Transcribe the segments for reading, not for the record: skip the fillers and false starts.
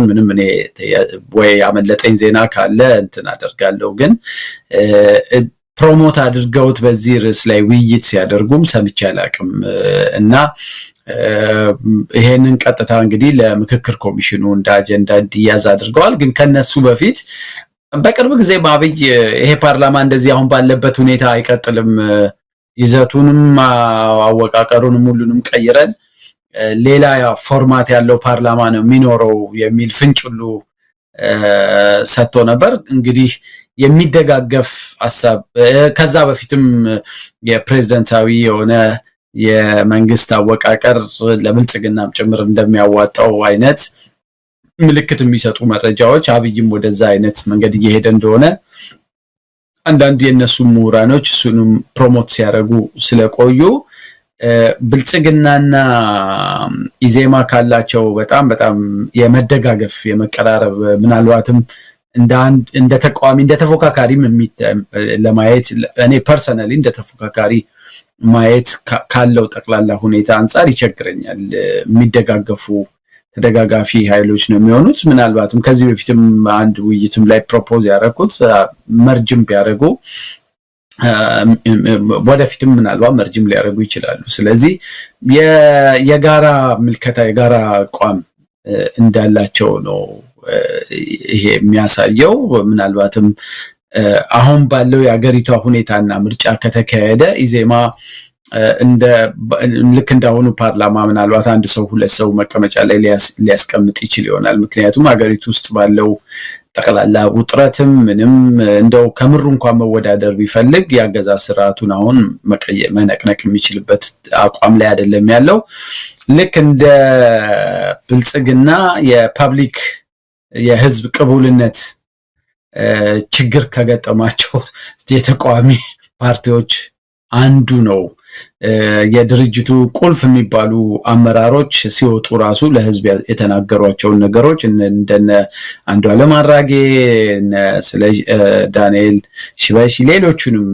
ምንም እኔ ወይ ያመለጠኝ ዜና ካለ እንትን አደርጋለሁ ግን ፕሮሞት አድርገውት በዚህ ርዕስ ላይ ውይይት ሲያደርጉም ሰምቼ አላቅም እና ይሄንን ቀጥታ እንግዲህ ለምክክር ኮሚሽኑ እንደ አጀንዳ እንዲያዝ አድርገዋል ግን ከነሱ በፊት በቅርብ ጊዜ ባብይ ይሄ ፓርላማ እንደዚህ አሁን ባለበት ሁኔታ አይቀጥልም ይዘቱንም አወቃቀሩንም ሁሉንም ቀይረን ሌላ ፎርማት ያለው ፓርላማ ነው የሚኖረው የሚል ፍንጭሉ ሰጥቶ ነበር እንግዲህ የሚደጋገፍ ሐሳብ ከዛ በፊትም የፕሬዝዳንታዊ የሆነ የመንግስት አወቃቀር ለብልጽግናም ጭምር እንደሚያዋጣው አይነት ምልክት የሚሰጡ መረጃዎች አብይም ወደዛ አይነት መንገድ እየሄደ እንደሆነ አንዳንድ የነሱ ምሁራኖች እሱንም ፕሮሞት ሲያደርጉ ስለቆዩ ብልጽግናና ኢዜማ ካላቸው በጣም የመደጋገፍ የመቀራረብ ምናልባትም እንደ ተቋሚ እንደ ተፎካካሪም ለማየት እኔ ፐርሰናሊ እንደ ተፎካካሪ ማየት ካለው ጠቅላላ ሁኔታ አንፃር ይቸግረኛል የሚደጋገፉ ተደጋጋፊ ኃይሎች ነው የሚሆኑት ምናልባትም ከዚህ በፊትም አንድ ውይይትም ላይ ፕሮፖዝ ያደረኩት መርጅም ቢያደርጉ ወደፊትም ምናልባት መርጅም ሊያደርጉ ይችላሉ ስለዚህ የጋራ ምልከታ የጋራ አቋም እንዳላቸው ነው ይሄ የሚያሳየው ምናልባትም አሁን ባለው የአገሪቷ ሁኔታና ምርጫ ከተካሄደ ኢዜማ ልክ እንዳሁኑ ፓርላማ ምናልባት አንድ ሰው ሁለት ሰው መቀመጫ ላይ ሊያስቀምጥ ይችል ይሆናል ምክንያቱም አገሪቱ ውስጥ ባለው ጠቅላላ ውጥረትም ምንም እንደው ከምሩ እንኳን መወዳደር ቢፈልግ ያገዛዝ ስርዓቱን አሁን መነቅነቅ የሚችልበት አቋም ላይ አይደለም ያለው ልክ እንደ ብልጽግና የፐብሊክ የህዝብ ቅቡልነት ችግር ከገጠማቸው የተቃዋሚ ፓርቲዎች አንዱ ነው የድርጅቱ ቁልፍ የሚባሉ አመራሮች ሲወጡ ራሱ ለህዝብ የተናገሯቸው ነገሮች እንደነ አንዱዓለም አራጌ ስለ ዳንኤል ሽበሺ ሌሎችንም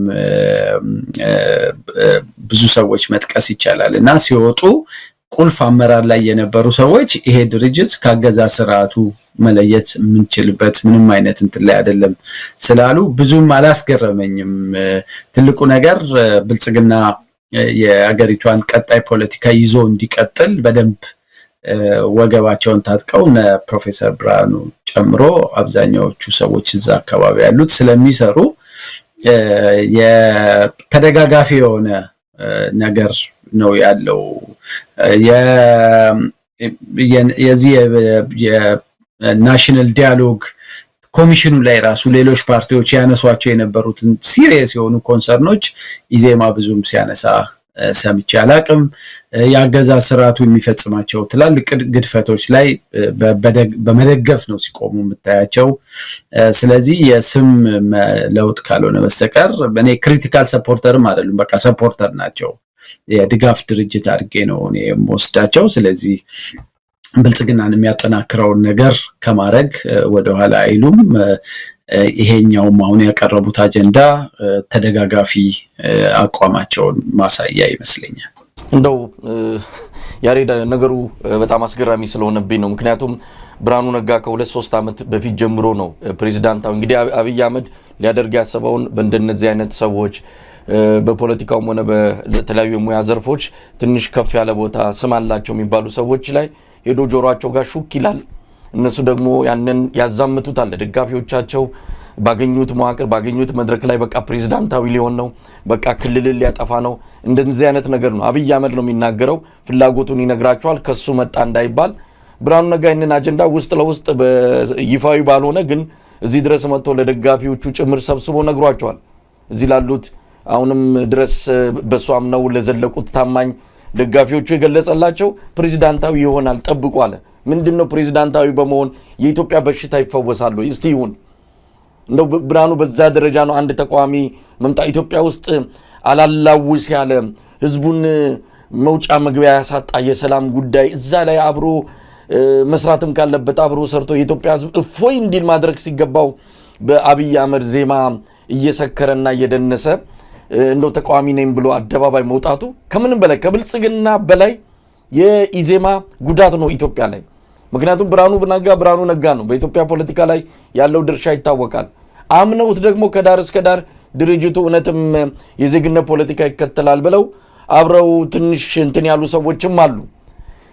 ብዙ ሰዎች መጥቀስ ይቻላል እና ሲወጡ ቁልፍ አመራር ላይ የነበሩ ሰዎች ይሄ ድርጅት ካገዛዝ ስርዓቱ መለየት የምንችልበት ምንም አይነት እንትን ላይ አይደለም ስላሉ ብዙም አላስገረመኝም ትልቁ ነገር ብልጽግና የአገሪቷን ቀጣይ ፖለቲካ ይዞ እንዲቀጥል በደንብ ወገባቸውን ታጥቀው ፕሮፌሰር ብርሃኑ ጨምሮ አብዛኛዎቹ ሰዎች እዛ አካባቢ ያሉት ስለሚሰሩ የተደጋጋፊ የሆነ ነገር ነው ያለው የዚህ የናሽናል ዲያሎግ ኮሚሽኑ ላይ ራሱ ሌሎች ፓርቲዎች ያነሷቸው የነበሩትን ሲሪየስ የሆኑ ኮንሰርኖች ኢዜማ ብዙም ሲያነሳ ሰምቼ አላቅም ያገዛዝ ስርዓቱ የሚፈጽማቸው ትላልቅ ግድፈቶች ላይ በመደገፍ ነው ሲቆሙ የምታያቸው ስለዚህ የስም ለውጥ ካልሆነ በስተቀር እኔ ክሪቲካል ሰፖርተርም አይደሉም በቃ ሰፖርተር ናቸው የድጋፍ ድርጅት አድርጌ ነው እኔ የምወስዳቸው ስለዚህ ብልጽግናን የሚያጠናክረውን ነገር ከማድረግ ወደኋላ አይሉም ይሄኛውም አሁን ያቀረቡት አጀንዳ ተደጋጋፊ አቋማቸውን ማሳያ ይመስለኛል እንደው ያሬድ ነገሩ በጣም አስገራሚ ስለሆነብኝ ነው ምክንያቱም ብርሃኑ ነጋ ከ2-3 ዓመት በፊት ጀምሮ ነው ፕሬዝዳንታው እንግዲህ አብይ አህመድ ሊያደርግ ያሰበውን በእንደነዚህ አይነት ሰዎች በፖለቲካውም ሆነ በተለያዩ የሙያ ዘርፎች ትንሽ ከፍ ያለ ቦታ ስም አላቸው የሚባሉ ሰዎች ላይ ሄዶ ጆሮአቸው ጋር ሹክ ይላል እነሱ ደግሞ ያንን ያዛምቱታል ደጋፊዎቻቸው ባገኙት መዋቅር ባገኙት መድረክ ላይ በቃ ፕሬዝዳንታዊ ሊሆን ነው በቃ ክልል ሊያጠፋ ነው እንደዚህ አይነት ነገር ነው አብይ አህመድ ነው የሚናገረው ፍላጎቱን ይነግራቸዋል ከሱ መጣ እንዳይባል ብርሃኑ ነጋ ይህንን አጀንዳ ውስጥ ለውስጥ በይፋዊ ባልሆነ ግን እዚህ ድረስ መጥቶ ለደጋፊዎቹ ጭምር ሰብስቦ ነግሯቸዋል እዚህ ላሉት አሁንም ድረስ በሱ አምነው ለዘለቁት ታማኝ ደጋፊዎቹ የገለጸላቸው ፕሬዝዳንታዊ ይሆናል ጠብቁ አለ ምንድነው ፕሬዝዳንታዊ በመሆን የኢትዮጵያ በሽታ ይፈወሳል እስቲ ይሁን እንደው ብርሃኑ በዛ ደረጃ ነው አንድ ተቋሚ መምጣ ኢትዮጵያ ውስጥ አላላውስ ያለ ህዝቡን መውጫ መግቢያ ያሳጣ የሰላም ጉዳይ እዛ ላይ አብሮ መስራትም ካለበት አብሮ ሰርቶ የኢትዮጵያ ህዝብ እፎይ እንዲል ማድረግ ሲገባው በአብይ አህመድ ዜማ እየሰከረና እየደነሰ እንደው ተቋሚ ነኝ ብሎ አደባባይ መውጣቱ ከምንም በላይ ከብልጽግና በላይ የኢዜማ ጉዳት ነው ኢትዮጵያ ላይ ምክንያቱም ብርሃኑ ነጋ ነው በኢትዮጵያ ፖለቲካ ላይ ያለው ድርሻ ይታወቃል። አምነውት ደግሞ ከዳር እስከ ዳር ድርጅቱ እውነትም የዜግነት ፖለቲካ ይከተላል ብለው አብረው ትንሽ እንትን ያሉ ሰዎችም አሉ።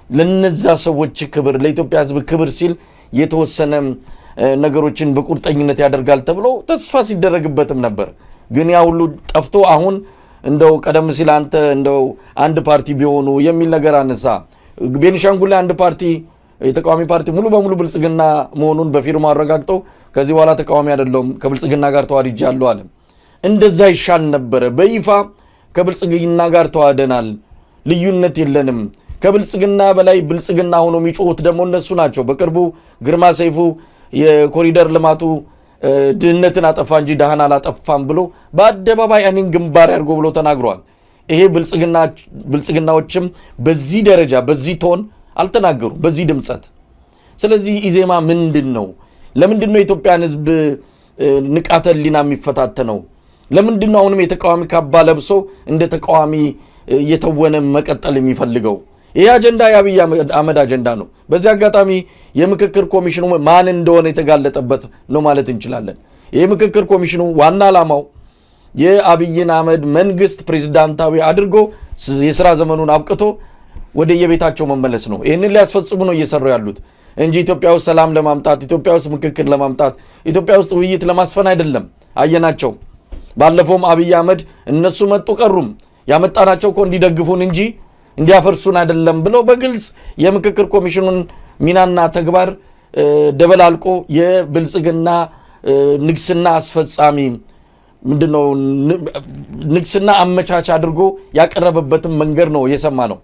ለነዛ ሰዎች ክብር ለኢትዮጵያ ሕዝብ ክብር ሲል የተወሰነ ነገሮችን በቁርጠኝነት ያደርጋል ተብሎ ተስፋ ሲደረግበትም ነበር። ግን ያ ሁሉ ጠፍቶ አሁን እንደው ቀደም ሲል አንተ እንደው አንድ ፓርቲ ቢሆኑ የሚል ነገር አነሳ። ቤኒሻንጉል ላይ አንድ ፓርቲ የተቃዋሚ ፓርቲ ሙሉ በሙሉ ብልጽግና መሆኑን በፊርማ አረጋግጠው ከዚህ በኋላ ተቃዋሚ አይደለም ከብልጽግና ጋር ተዋድጃለሁ አለ። እንደዛ ይሻል ነበር። በይፋ ከብልጽግና ጋር ተዋደናል፣ ልዩነት የለንም። ከብልጽግና በላይ ብልጽግና ሆኖ የሚጮሁት ደግሞ እነሱ ናቸው። በቅርቡ ግርማ ሰይፉ የኮሪደር ልማቱ ድህነትን አጠፋ እንጂ ደሃን አላጠፋም ብሎ በአደባባይ እኔን ግንባር ያርጎ ብሎ ተናግሯል። ይሄ ብልጽግናዎችም በዚህ ደረጃ በዚህ ቶን አልተናገሩም፣ በዚህ ድምጸት። ስለዚህ ኢዜማ ምንድነው? ለምንድነው የኢትዮጵያን ሕዝብ ንቃተ ህሊና የሚፈታተነው? ለምንድነው አሁንም የተቃዋሚ ካባ ለብሶ እንደ ተቃዋሚ እየተወነ መቀጠል የሚፈልገው? ይህ አጀንዳ የአብይ አህመድ አጀንዳ ነው። በዚህ አጋጣሚ የምክክር ኮሚሽኑ ማን እንደሆነ የተጋለጠበት ነው ማለት እንችላለን። ይህ ምክክር ኮሚሽኑ ዋና ዓላማው የአብይን አህመድ መንግስት ፕሬዝዳንታዊ አድርጎ የሥራ ዘመኑን አብቅቶ ወደ የቤታቸው መመለስ ነው። ይህንን ሊያስፈጽሙ ነው እየሰሩ ያሉት እንጂ ኢትዮጵያ ውስጥ ሰላም ለማምጣት፣ ኢትዮጵያ ውስጥ ምክክር ለማምጣት፣ ኢትዮጵያ ውስጥ ውይይት ለማስፈን አይደለም። አየናቸው። ባለፈውም አብይ አህመድ እነሱ መጡ ቀሩም ያመጣናቸው እኮ እንዲደግፉን እንጂ እንዲያፈርሱን አይደለም ብለው በግልጽ የምክክር ኮሚሽኑን ሚናና ተግባር ደበላልቆ የብልጽግና ንግስና አስፈጻሚ ምንድነው ንግስና አመቻች አድርጎ ያቀረበበትን መንገድ ነው የሰማ ነው።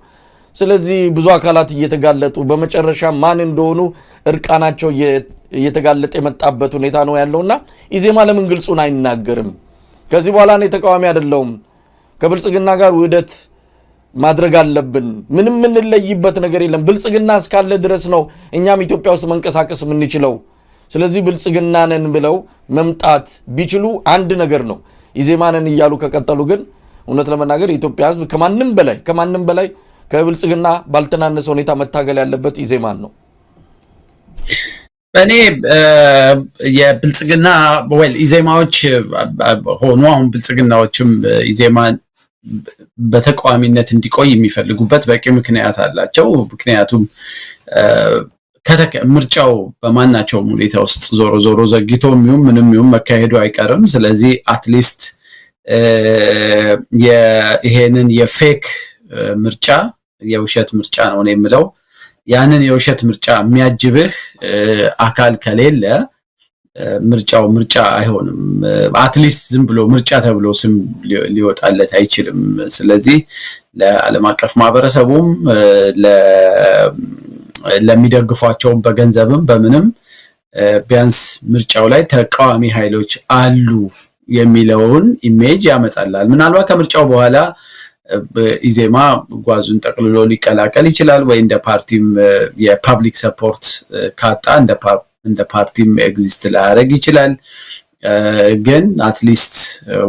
ስለዚህ ብዙ አካላት እየተጋለጡ በመጨረሻ ማን እንደሆኑ እርቃናቸው እየተጋለጠ የመጣበት ሁኔታ ነው ያለውና ኢዜማ ለምን ግልጹን አይናገርም? ከዚህ በኋላ እኔ ተቃዋሚ አይደለሁም ከብልጽግና ጋር ውህደት ማድረግ አለብን፣ ምንም የምንለይበት ነገር የለም፣ ብልጽግና እስካለ ድረስ ነው እኛም ኢትዮጵያ ውስጥ መንቀሳቀስ የምንችለው። ስለዚህ ብልጽግና ነን ብለው መምጣት ቢችሉ አንድ ነገር ነው። ኢዜማ ነን እያሉ ከቀጠሉ ግን እውነት ለመናገር የኢትዮጵያ ሕዝብ ከማንም በላይ ከብልጽግና ባልተናነሰ ሁኔታ መታገል ያለበት ኢዜማን ነው። እኔ የብልጽግና ኢዜማዎች ሆኖ አሁን ብልጽግናዎችም ኢዜማን በተቃዋሚነት እንዲቆይ የሚፈልጉበት በቂ ምክንያት አላቸው። ምክንያቱም ምርጫው በማናቸውም ሁኔታ ውስጥ ዞሮ ዘግይቶ ምንም መካሄዱ አይቀርም። ስለዚህ አትሊስት ይሄንን የፌክ ምርጫ የውሸት ምርጫ ነው የምለው ያንን የውሸት ምርጫ የሚያጅብህ አካል ከሌለ ምርጫው ምርጫ አይሆንም። አትሊስት ዝም ብሎ ምርጫ ተብሎ ስም ሊወጣለት አይችልም። ስለዚህ ለዓለም አቀፍ ማህበረሰቡም ለሚደግፏቸውም በገንዘብም በምንም ቢያንስ ምርጫው ላይ ተቃዋሚ ኃይሎች አሉ የሚለውን ኢሜጅ ያመጣላል። ምናልባት ከምርጫው በኋላ ኢዜማ ጓዙን ጠቅልሎ ሊቀላቀል ይችላል ወይ እንደ ፓርቲም የፐብሊክ ሰፖርት ካጣ እንደ ፓርቲም ኤግዚስት ላያደርግ ይችላል። ግን አትሊስት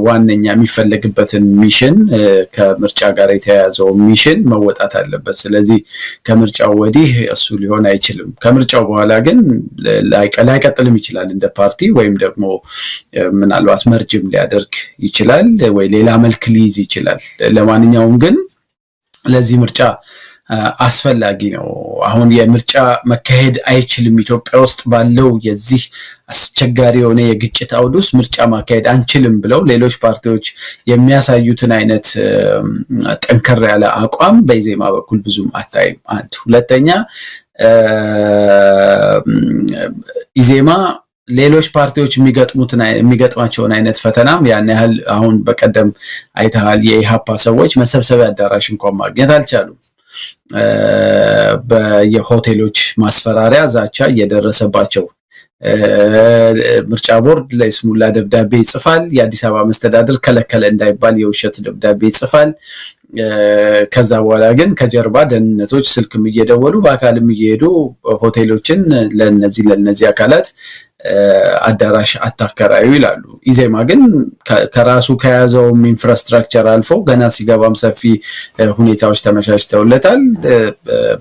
ዋነኛ የሚፈለግበትን ሚሽን ከምርጫ ጋር የተያያዘው ሚሽን መወጣት አለበት። ስለዚህ ከምርጫው ወዲህ እሱ ሊሆን አይችልም። ከምርጫው በኋላ ግን ላይቀጥልም ይችላል እንደ ፓርቲ ወይም ደግሞ ምናልባት መርጅም ሊያደርግ ይችላል ወይ ሌላ መልክ ሊይዝ ይችላል። ለማንኛውም ግን ለዚህ ምርጫ አስፈላጊ ነው። አሁን የምርጫ መካሄድ አይችልም ኢትዮጵያ ውስጥ ባለው የዚህ አስቸጋሪ የሆነ የግጭት አውድ ውስጥ ምርጫ ማካሄድ አንችልም ብለው ሌሎች ፓርቲዎች የሚያሳዩትን አይነት ጠንከር ያለ አቋም በኢዜማ በኩል ብዙም አታይም። አንድ ሁለተኛ ኢዜማ ሌሎች ፓርቲዎች የሚገጥማቸውን አይነት ፈተናም ያን ያህል አሁን በቀደም አይተሃል የኢሃፓ ሰዎች መሰብሰቢያ አዳራሽ እንኳን ማግኘት አልቻሉም። በየሆቴሎች ማስፈራሪያ ዛቻ እየደረሰባቸው ምርጫ ቦርድ ለይስሙላ ደብዳቤ ይጽፋል። የአዲስ አበባ መስተዳድር ከለከለ እንዳይባል የውሸት ደብዳቤ ይጽፋል። ከዛ በኋላ ግን ከጀርባ ደህንነቶች ስልክም እየደወሉ በአካልም እየሄዱ ሆቴሎችን ለነዚህ አካላት አዳራሽ አታከራዩ ይላሉ። ኢዜማ ግን ከራሱ ከያዘውም ኢንፍራስትራክቸር አልፎ ገና ሲገባም ሰፊ ሁኔታዎች ተመቻችተውለታል።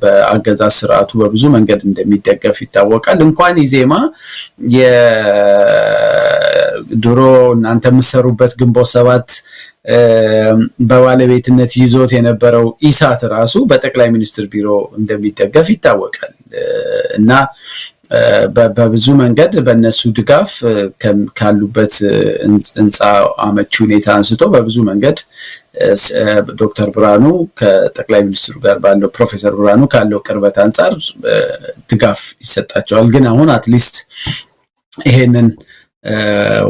በአገዛዝ ስርዓቱ በብዙ መንገድ እንደሚደገፍ ይታወቃል። እንኳን ኢዜማ የድሮ እናንተ የምትሰሩበት ግንቦት ሰባት በባለቤትነት ይዞት የነበረው ኢሳት ራሱ በጠቅላይ ሚኒስትር ቢሮ እንደሚደገፍ ይታወቃል እና በብዙ መንገድ በእነሱ ድጋፍ ካሉበት ህንፃ አመቺ ሁኔታ አንስቶ በብዙ መንገድ ዶክተር ብርሃኑ ከጠቅላይ ሚኒስትሩ ጋር ባለው ፕሮፌሰር ብርሃኑ ካለው ቅርበት አንጻር ድጋፍ ይሰጣቸዋል። ግን አሁን አትሊስት ይሄንን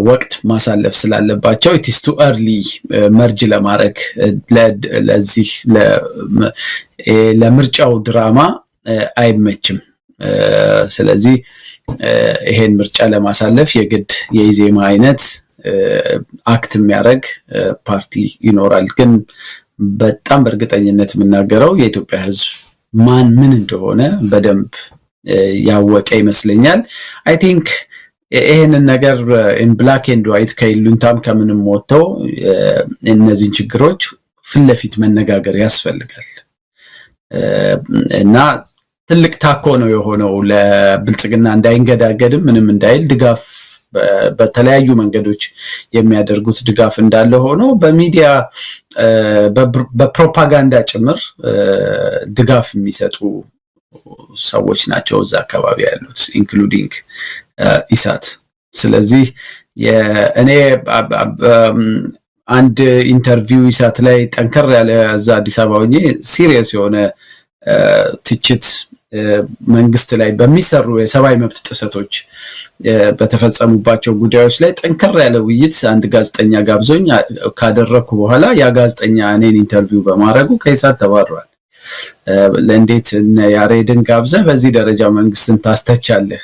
ወቅት ማሳለፍ ስላለባቸው ኢትስ ቱ ኤርሊ መርጅ ለማድረግ ለዚህ ለምርጫው ድራማ አይመችም። ስለዚህ ይሄን ምርጫ ለማሳለፍ የግድ የኢዜማ አይነት አክት የሚያደርግ ፓርቲ ይኖራል። ግን በጣም በእርግጠኝነት የምናገረው የኢትዮጵያ ህዝብ ምን እንደሆነ በደንብ ያወቀ ይመስለኛል። አይ ቲንክ ይሄንን ነገር ኢን ብላክ ኤንድ ዋይት ከይሉንታም ከምንም ወጥተው እነዚህን ችግሮች ፊት ለፊት መነጋገር ያስፈልጋል እና ትልቅ ታኮ ነው የሆነው ለብልጽግና እንዳይንገዳገድም ምንም እንዳይል ድጋፍ በተለያዩ መንገዶች የሚያደርጉት ድጋፍ እንዳለ ሆኖ በሚዲያ በፕሮፓጋንዳ ጭምር ድጋፍ የሚሰጡ ሰዎች ናቸው እዛ አካባቢ ያሉት ኢንክሉዲንግ ኢሳት። ስለዚህ እኔ አንድ ኢንተርቪው ኢሳት ላይ ጠንከር ያለ እዛ አዲስ አበባ ሆኜ ሲሪየስ የሆነ ትችት መንግስት ላይ በሚሰሩ የሰብአዊ መብት ጥሰቶች በተፈጸሙባቸው ጉዳዮች ላይ ጠንከር ያለ ውይይት አንድ ጋዜጠኛ ጋብዞኝ ካደረኩ በኋላ ያ ጋዜጠኛ እኔን ኢንተርቪው በማድረጉ ከኢሳት ተባረዋል። ለእንዴት ያሬድን ጋብዘህ በዚህ ደረጃ መንግስትን ታስተቻለህ